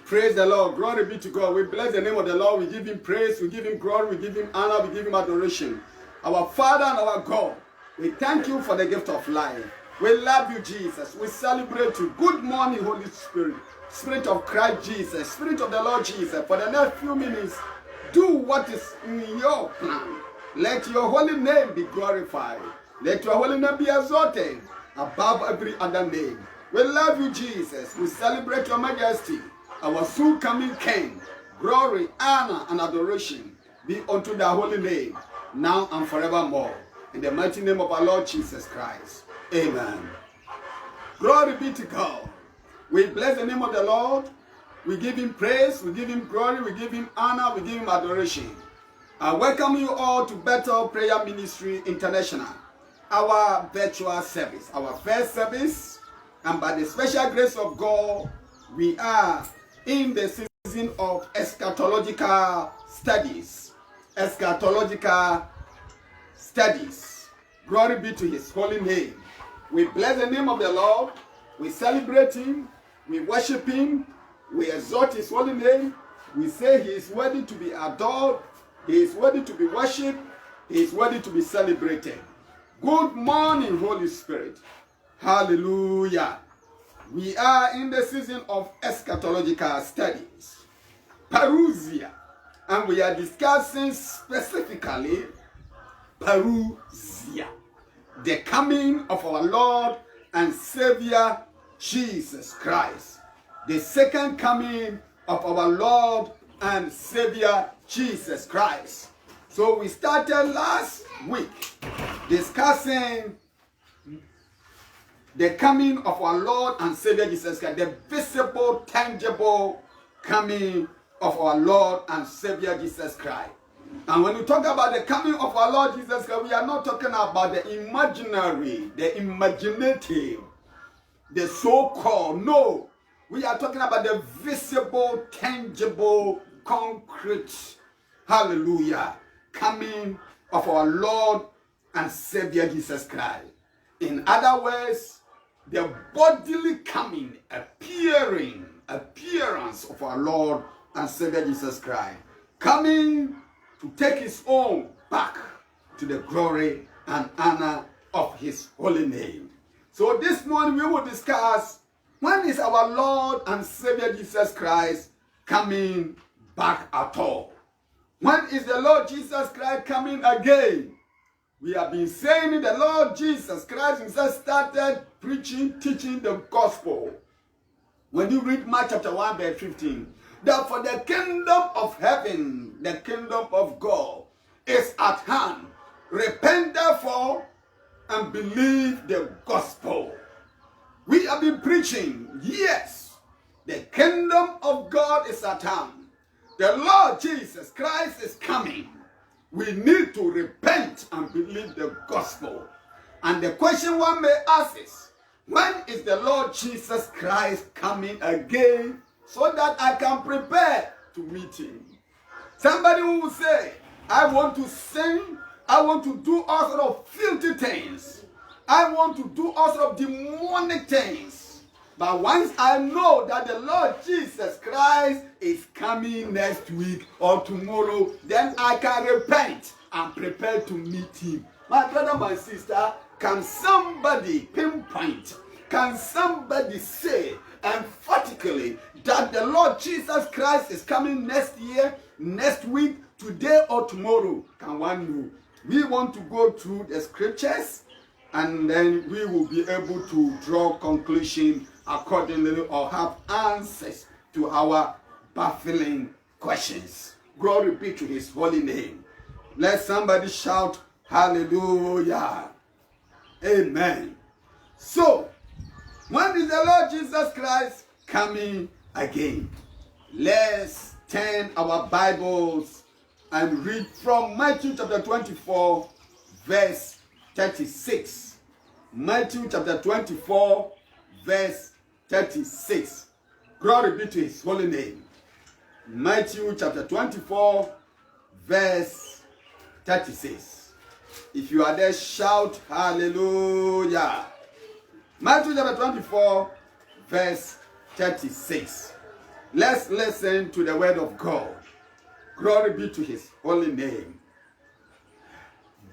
Praise the Lord. Glory be to God. We bless the name of the Lord. We give him praise. We give him glory. We give him honor. We give him adoration. Our Father and our God, we thank you for the gift of life. We love you, Jesus. We celebrate you. Good morning, Holy Spirit. Spirit of Christ Jesus. Spirit of the Lord Jesus. For the next few minutes, do what is in your plan. Let your holy name be glorified. Let your holy name be exalted above every other name. We love you, Jesus. We celebrate your majesty. Our soon coming King, glory, honor, and adoration be unto the holy name, now and forevermore. In the mighty name of our Lord Jesus Christ. Amen. Glory be to God. We bless the name of the Lord. We give him praise. We give him glory. We give him honor. We give him adoration. I welcome you all to Bethel Prayer Ministry International, our virtual service, our first service. And by the special grace of God, we are in the season of eschatological studies. Eschatological studies. Glory be to his holy name. We bless the name of the Lord. We celebrate him. We worship him. We exalt his holy name. We say he is worthy to be adored. He is worthy to be worshipped. He is worthy to be celebrated. Good morning, Holy Spirit. Hallelujah. We are in the season of eschatological studies, parousia, and we are discussing specifically parousia, the coming of our Lord and Savior Jesus Christ, the second coming of our Lord and Savior Jesus Christ. So we started last week discussing the coming of our Lord and Savior Jesus Christ, the visible, tangible coming of our Lord and Savior Jesus Christ. And when we talk about the coming of our Lord Jesus Christ, we are not talking about the imaginary, the imaginative, the so-called. No, we are talking about the visible, tangible, concrete, hallelujah, coming of our Lord and Savior Jesus Christ. In other words, the bodily coming, appearance of our Lord and Savior Jesus Christ, coming to take his own back to the glory and honor of his holy name. So this morning we will discuss, when is our Lord and Savior Jesus Christ coming back at all? When is the Lord Jesus Christ coming again? We have been saying the Lord Jesus Christ himself started preaching, teaching the gospel. When you read Mark chapter 1 verse 15, that for the kingdom of heaven, the kingdom of God is at hand. Repent therefore and believe the gospel. We have been preaching, yes, the kingdom of God is at hand. The Lord Jesus Christ is coming. We need to repent and believe the gospel. And the question one may ask is, when is the Lord Jesus Christ coming again so that I can prepare to meet him? Somebody who will say, I want to sin, I want to do all sorts of filthy things. I want to do all sorts of demonic things. But once I know that the Lord Jesus Christ is coming next week or tomorrow, then I can repent and prepare to meet him. My brother, my sister, can somebody pinpoint, can somebody say emphatically that the Lord Jesus Christ is coming next year, next week, today or tomorrow? Can one know? We want to go through the scriptures and then we will be able to draw conclusion accordingly or have answers to our baffling questions. Glory be to his holy name. Let somebody shout hallelujah. Amen. So, when is the Lord Jesus Christ coming again? Let's turn our Bibles and read from Matthew chapter 24 verse 36. Matthew chapter 24 verse 36. Glory be to his holy name. Matthew chapter 24, verse 36. If you are there, shout hallelujah. Matthew chapter 24, verse 36. Let's listen to the word of God. Glory be to his holy name.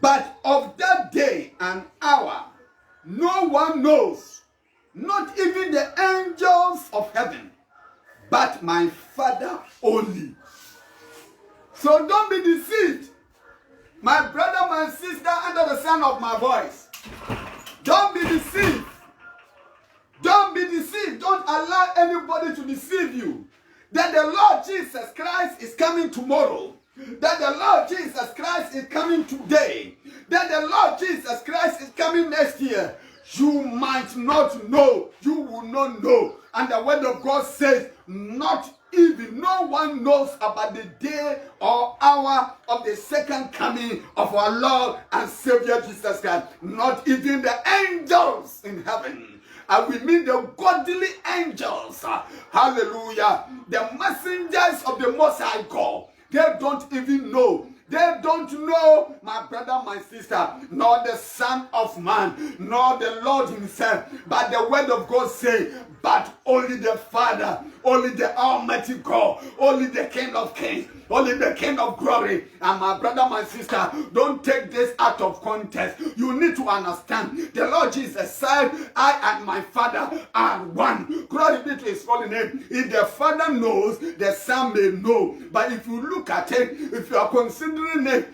But of that day and hour, no one knows, not even the angels of heaven, but my Father only. So don't be deceived. My brother, my sister, under the sound of my voice. Don't be deceived. Don't be deceived. Don't allow anybody to deceive you. That the Lord Jesus Christ is coming tomorrow. That the Lord Jesus Christ is coming today. That the Lord Jesus Christ is coming next year. You might not know. You will not know. And the word of God says, not even no one knows about the day or hour of the second coming of our Lord and Savior Jesus Christ. Not even the angels in heaven. And we mean the godly angels. Hallelujah. The messengers of the Most High God. They don't even know. They don't know, my brother, my sister, nor the Son of Man, nor the Lord himself. But the word of God says, but only the Father, only the Almighty God, only the King of Kings, only the King of Glory. And my brother, my sister, don't take this out of context. You need to understand. The Lord Jesus said, I and my Father are one. Glory be to his holy name. If the Father knows, the Son may know. But if you look at it, if you are considering it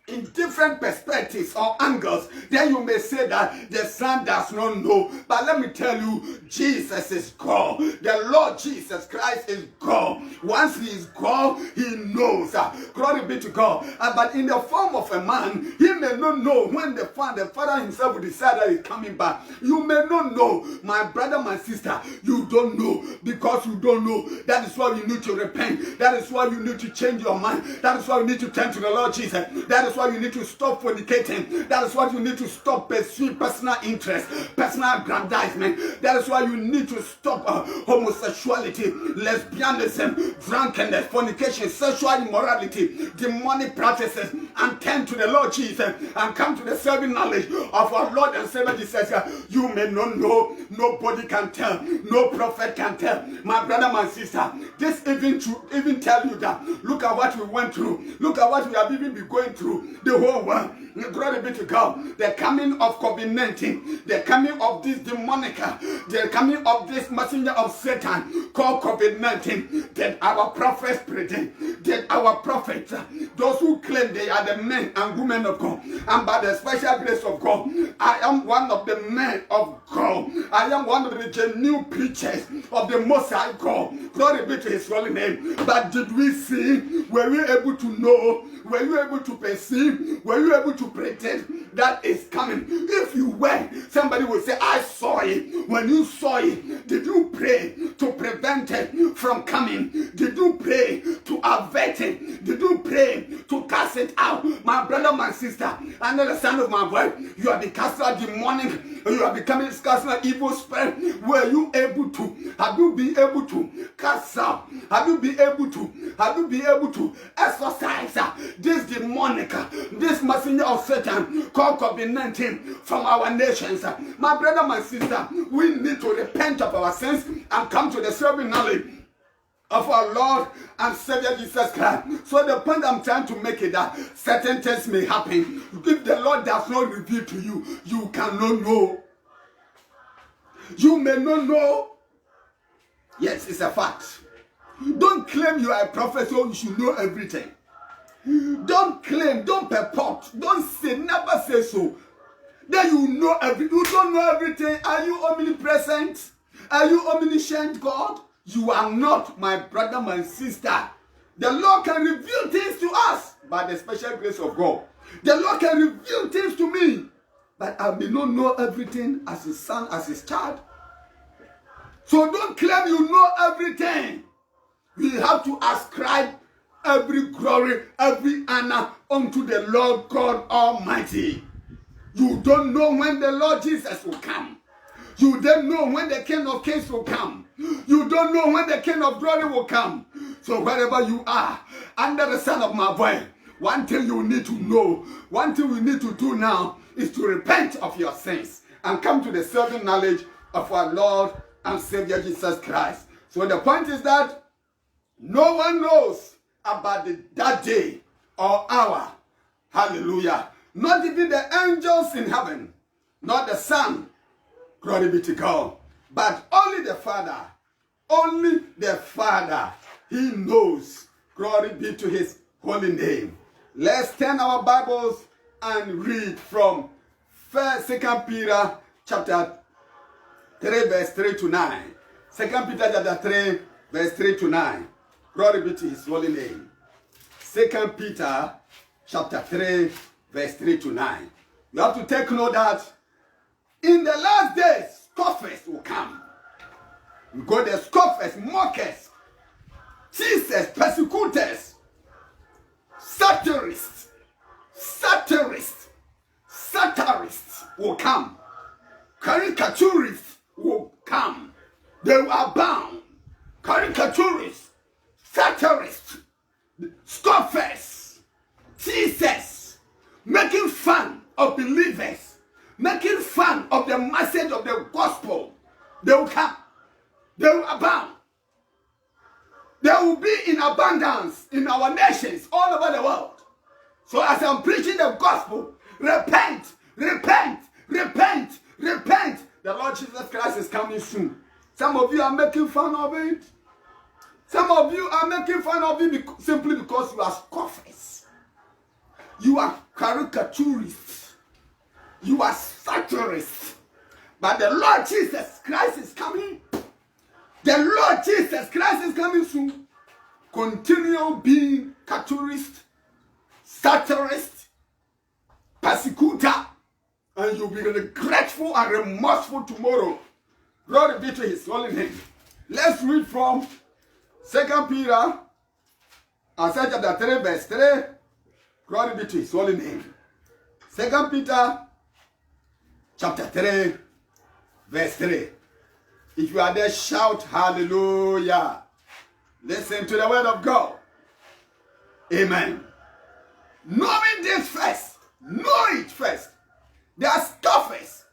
in different perspectives or angles, then you may say that the Son does not know. But let me tell you, Jesus is God. The Lord Jesus Christ is God. Once he is God, he knows. Glory be to God. But in the form of a man, he may not know when the Father himself will decide that he's coming back. You may not know. My brother, my sister, you don't know. Because you don't know. That is why you need to repent. That is why you need to change your mind. That is why you need to turn to the Lord Jesus. That is why you need to stop fornicating. That is why you need to stop pursuing personal interest, personal aggrandizement. That is why you need to stop homosexuality, lesbianism, drunkenness, fornication, sexual immorality, demonic practices, and turn to the Lord Jesus and come to the saving knowledge of our Lord and Savior Jesus. You may not know, nobody can tell, no prophet can tell. My brother, my sister, this even tell you that look at what we went through, look at what we have even been going through. The whole world, glory be to God. The coming of COVID-19, the coming of this demonic, the coming of this messenger of Satan called COVID-19, that our prophets predict, that our prophets, those who claim they are the men and women of God, and by the special grace of God, I am one of the men of God. I am one of the genuine preachers of the Most High God. Glory be to his holy name. But did we see? Were we able to know? Were you able to perceive? Were you able to predict that is coming? If you were, somebody will say, I saw it. When you saw it, did you pray to prevent it from coming? Did you pray to avert it? Did you pray to cast it out? My brother, my sister, under the sound of my voice, you are the casting out demonic, you are becoming casting out evil spirit. Were you able to? Have you been able to cast out? Have you been able to exorcise this demonic, this messenger of Satan called COVID-19 from our nations? My brother, my sister, we need to repent of our sins and come to the saving knowledge of our Lord and Savior Jesus Christ. So the point I'm trying to make is that certain things may happen. If the Lord does not reveal to you, you cannot know. You may not know. Yes, it's a fact. Don't claim you are a prophet so you should know everything. Don't claim, don't purport, don't say, never say so. Then you know everything. You don't know everything. Are you omnipresent? Are you omniscient, God? You are not, my brother, my sister. The Lord can reveal things to us by the special grace of God. The Lord can reveal things to me, but I may not know everything as his son, as his child. So don't claim you know everything. We have to ascribe every glory, every honor unto the Lord God Almighty. You don't know when the Lord Jesus will come. You don't know when the King of Kings will come. You don't know when the King of Glory will come. So wherever you are, under the sound of my voice, one thing you need to know, one thing we need to do now is to repent of your sins and come to the saving knowledge of our Lord and Savior Jesus Christ. So the point is that no one knows about that day or hour. Hallelujah. Not even the angels in heaven, not the Son, glory be to God, but only the Father. Only the Father. He knows. Glory be to his holy name. Let's turn our Bibles and read from 2 Peter chapter 3 verse 3 to 9. 2 Peter chapter 3 verse 3 to 9. Glory be to his holy name. 2 Peter chapter 3 verse 3 to 9. You have to take note that in the last days, scoffers will come. You got the scoffers, mockers, teasers, persecutors, satirists will come. Caricaturists will come. They will abound. Caricaturists, satirists, scoffers, teasers, making fun of believers, making fun of the message of the gospel. They will come. They will abound. They will be in abundance in our nations all over the world. So as I'm preaching the gospel, repent, repent, repent, repent. The Lord Jesus Christ is coming soon. Some of you are making fun of it. Some of you are making fun of it simply because you are scoffers. You are caricaturists. You are satirists. But the Lord Jesus Christ is coming. The Lord Jesus Christ is coming soon. Continue being caturist, satirist, persecutor, and you'll be regretful and remorseful tomorrow. Glory be to his holy name. Let's read from 2 Peter chapter 3 verse 3. Glory be to his holy name. 2 Peter chapter 3 verse 3. If you are there, shout hallelujah. Listen to the word of God. Amen. Knowing this first, know it first. There are scoffers,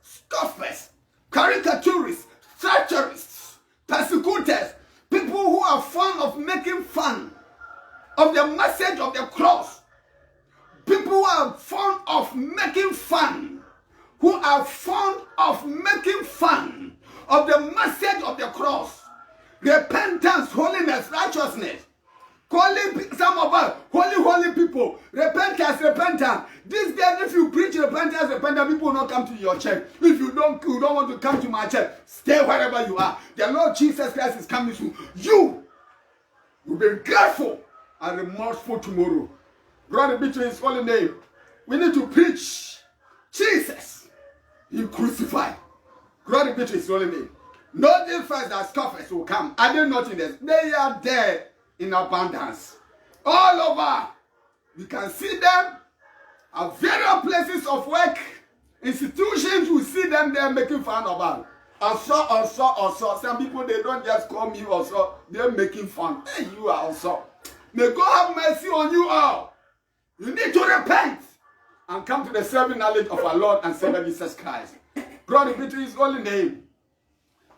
caricaturists, satirists, persecutors, people who are fond of making fun of the message of the cross. People who are fond of making fun, of the message of the cross. Repentance, holiness, righteousness. Calling some of us holy people. Repentance. These days, if you preach repentance, people will not come to your church. If you don't want to come to my church, stay wherever you are. The Lord Jesus Christ is coming soon. You will be grateful and remorseful tomorrow. Glory be to his holy name. We need to preach Jesus. He crucified. Glory be to his holy name. Know this first that scoffers will come. Are they not in this? They are there in abundance. All over. You can see them at various places of work. Institutions, you see them there making fun of us. Also. Some people, they don't just call me also. They're making fun. Hey, you are also. May God have mercy on you all. You need to repent and come to the saving knowledge of our Lord and Savior Jesus Christ. Glory be to his holy name.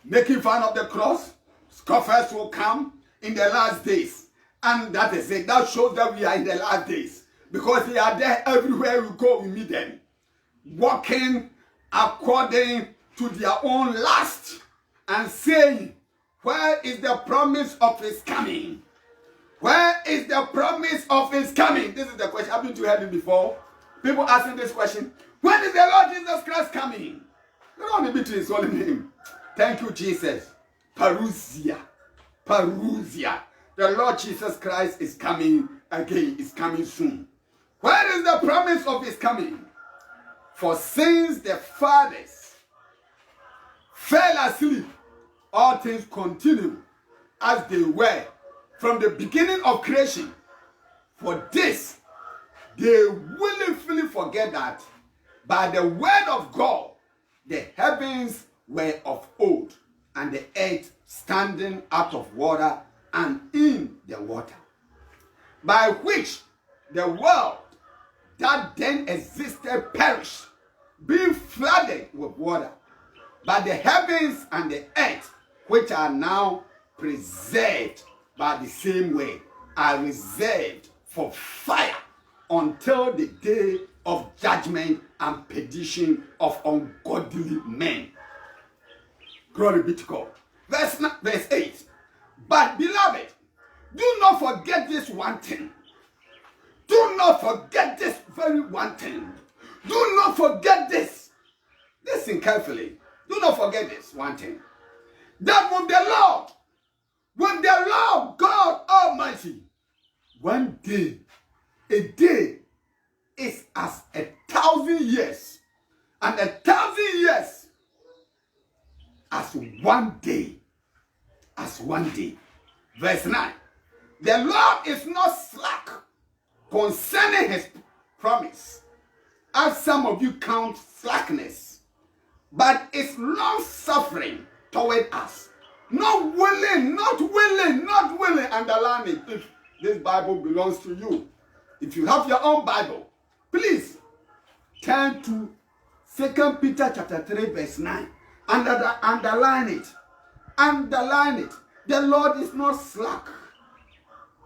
Making fun of the cross, scoffers will come in the last days. And that is it. That shows that we are in the last days. Because they are there everywhere we go, we meet them. Walking according to their own lust. And saying, where is the promise of his coming? Where is the promise of his coming? This is the question. I've been to heaven before. People asking this question. When is the Lord Jesus Christ coming? Glory be to his holy name. Thank you, Jesus. Parousia. The Lord Jesus Christ is coming again. Is coming soon. Where is the promise of his coming? For since the fathers fell asleep, all things continue as they were from the beginning of creation. For this, they willfully forget that by the word of God, the heavens were of old, and the earth standing out of water and in the water, by which the world that then existed perished, being flooded with water. But the heavens and the earth, which are now preserved by the same way, are reserved for fire until the day of judgment and perdition of ungodly men. Glory be to God. Verse 8. But beloved, do not forget this one thing. Do not forget this very one thing. Do not forget this. Listen carefully. Do not forget this one thing. That when the Lord God Almighty, one day, a day is as 1,000 years, and 1,000 years as one day. As one day. Verse 9. The Lord is not slack concerning his promise, as some of you count slackness, but is long suffering toward us. Not willing, underline it if this Bible belongs to you. If you have your own Bible, please turn to 2 Peter chapter 3 verse 9. Underline it. Underline it. The Lord is not slack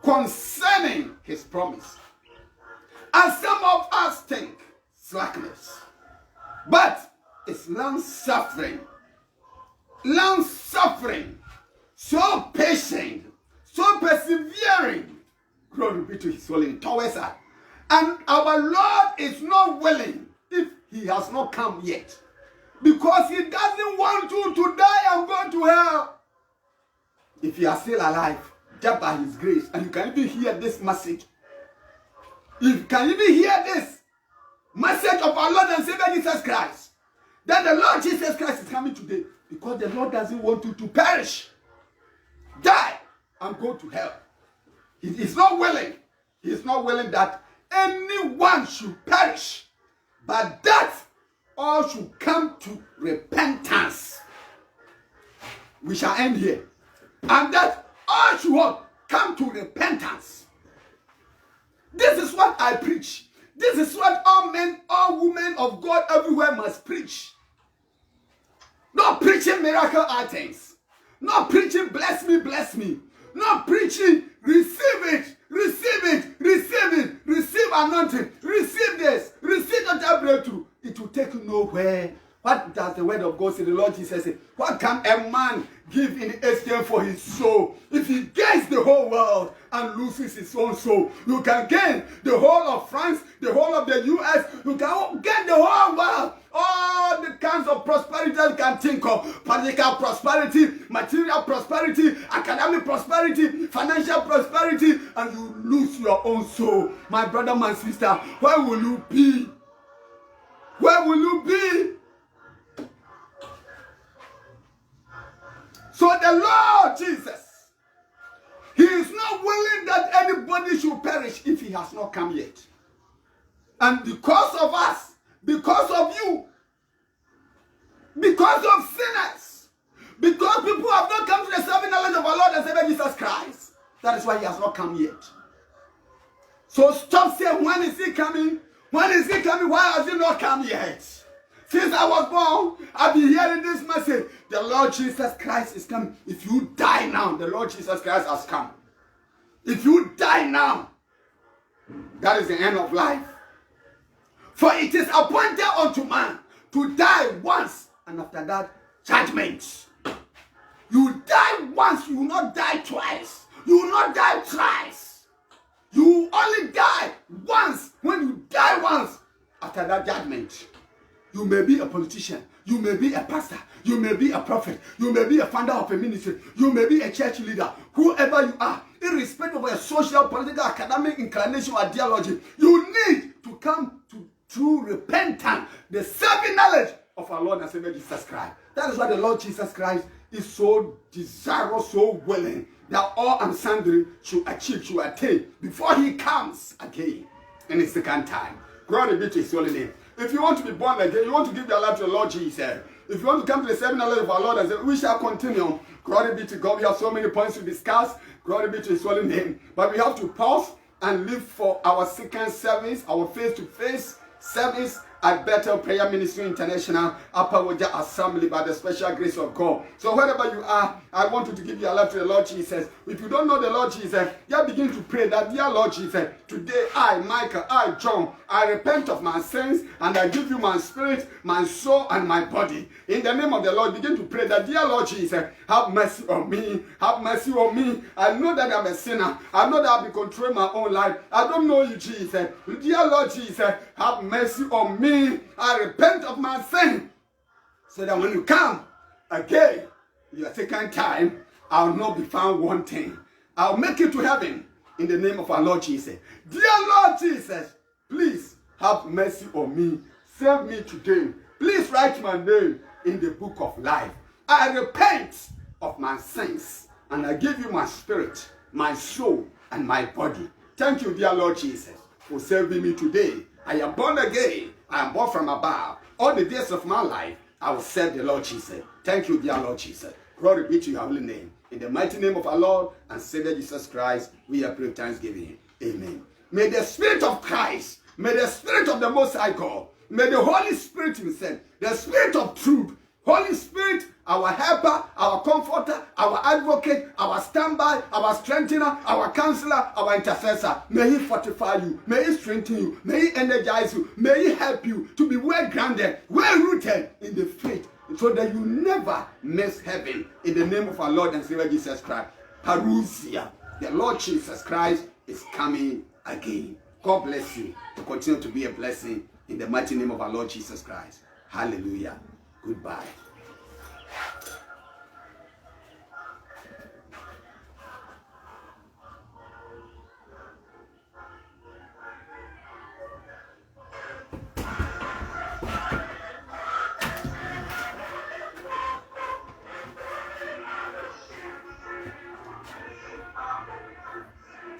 concerning his promise, as some of us think slackness, but it's long suffering, so patient, so persevering. Glory be to his holy name towards us. And our Lord is not willing, if he has not come yet, because he doesn't want you to die and go to hell. If you are still alive, just by his grace, and you can even hear this message, you can even hear this message of our Lord and Savior Jesus Christ, that the Lord Jesus Christ is coming today, because the Lord doesn't want you to perish, die, and go to hell. He is not willing. He is not willing that anyone should perish, but that all should come to repentance. We shall end here. And that all should come to repentance. This is what I preach. This is what all men, all women of God everywhere must preach. Not preaching miracle items. Not preaching bless me, bless me. Not preaching receive it, receive it, receive it, receive anointing, receive this, receive that breakthrough. It will take you nowhere. What does the word of God say? The Lord Jesus said, what can a man give in exchange for his soul? If he gains the whole world and loses his own soul, you can gain the whole of France, the whole of the US, you can gain the whole world. All the kinds of prosperity you can think of. Political prosperity, material prosperity, academic prosperity, financial prosperity, and you lose your own soul. My brother, my sister, where will you be? Where will you be? So the Lord Jesus, he is not willing that anybody should perish if he has not come yet. And because of us, because of you, because of sinners, because people have not come to the saving knowledge of our Lord and Savior Jesus Christ, that is why he has not come yet. So stop saying, when is he coming? When is he coming? Why has he not come yet? Since I was born, I've been hearing this message. The Lord Jesus Christ is coming. If you die now, the Lord Jesus Christ has come. If you die now, that is the end of life. For it is appointed unto man to die once, and after that, judgment. You die once, you will not die twice. You will not die thrice. You only die once. When you die once, after that judgment. You may be a politician, you may be a pastor, you may be a prophet, you may be a founder of a ministry, you may be a church leader, whoever you are, irrespective of your social, political, academic inclination or ideology, you need to come to true repentance, the saving knowledge of our Lord and Savior Jesus Christ. That is why the Lord Jesus Christ is so desirous, so willing, that all and sundry should achieve, should attain, before he comes again in his second time. Glory be to his holy name. If you want to be born again, you want to give your life to the Lord Jesus. If you want to come to the saving knowledge of our Lord and say, we shall continue. Glory be to God. We have so many points to discuss. Glory be to His holy name. But we have to pause and live for our second service, our face-to-face service at Bethel Prayer Ministry International, Upper Wajah Assembly, by the special grace of God. So wherever you are, I want you to give your life to the Lord Jesus. If you don't know the Lord Jesus, you begin to pray that, dear Lord Jesus, today I, Michael, I, John, I repent of my sins and I give you my spirit, my soul, and my body. In the name of the Lord, begin to pray that, dear Lord Jesus, have mercy on me. Have mercy on me. I know that I'm a sinner. I know that I've been controlling my own life. I don't know you, Jesus. Dear Lord Jesus, have mercy on me. I repent of my sin, so that when you come again, your second time, I'll not be found wanting. I'll make it to heaven in the name of our Lord Jesus. Dear Lord Jesus, please have mercy on me. Save me today. Please write my name in the book of life. I repent of my sins, and I give you my spirit, my soul, and my body. Thank you, dear Lord Jesus, for saving me today. I am born again. I am born from above. All the days of my life, I will serve the Lord Jesus. Thank you, dear Lord Jesus. Glory be to your holy name. In the mighty name of our Lord and Savior Jesus Christ, we are praying thanksgiving. Amen. May the Spirit of Christ, may the Spirit of the Most High God, may the Holy Spirit Himself, the Spirit of truth, Holy Spirit, our helper, our comforter, our advocate, our standby, our strengthener, our counselor, our intercessor. May He fortify you. May He strengthen you. May He energize you. May He help you to be well grounded, well rooted in the faith, so that you never miss heaven. In the name of our Lord and Savior Jesus Christ. Parousia. The Lord Jesus Christ is coming again. God bless you to continue to be a blessing in the mighty name of our Lord Jesus Christ. Hallelujah. Goodbye.